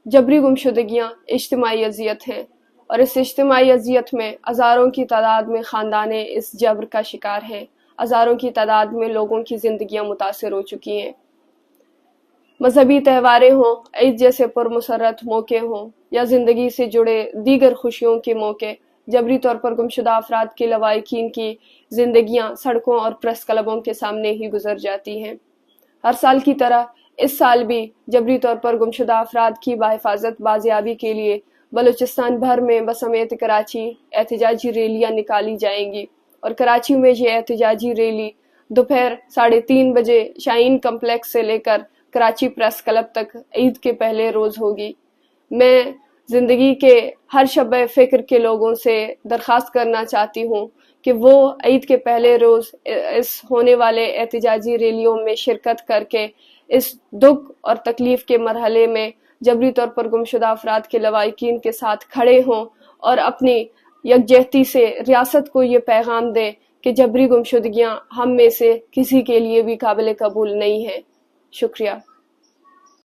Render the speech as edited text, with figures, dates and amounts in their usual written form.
जबरी गुमशुदगियाँ इज्तिमाई अजियत हैं और इस इज्तिमाई अजियत में हज़ारों की तादाद में ख़ानदाने इस जबर का शिकार हैं। हज़ारों की तादाद में लोगों की ज़िंदगियाँ मुतासिर हो चुकी हैं। मजहबी त्यौहारें हों, ईद जैसे पुरमसरत मौके हों या ज़िंदगी से जुड़े दीगर खुशियों के मौके, जबरी तौर पर गुमशुदा अफराद के लवाहिकीन की ज़िंदगियाँ सड़कों और प्रेस क्लबों के सामने ही गुजर जाती हैं। हर साल की तरह इस साल भी जबरी तौर पर गुमशुदा अफराद की बाहिफाजत बाजियाबी के लिए बलूचिस्तान भर में बसमेत कराची एहतजाजी रैलियाँ निकाली जाएंगी और कराची में ये एहतजाजी रैली दोपहर 3:30 बजे शाहीन कम्प्लेक्स से लेकर कराची प्रेस क्लब तक ईद के पहले रोज़ होगी। मैं ज़िंदगी के हर शब फ़िक्र के लोगों से दरख्वास्त करना चाहती हूँ कि वो ईद के पहले रोज़ इस होने वाले एहतजाजी रैलियों में शिरकत करके इस दुख और तकलीफ़ के मरहले में जबरी तौर पर गुमशुदा अफराद के लवाहिकीन के साथ खड़े हों और अपनी यकजहती से रियासत को ये पैगाम दें कि जबरी गुमशुदगियाँ हम में से किसी के लिए भी काबिल कबूल नहीं है। शुक्रिया।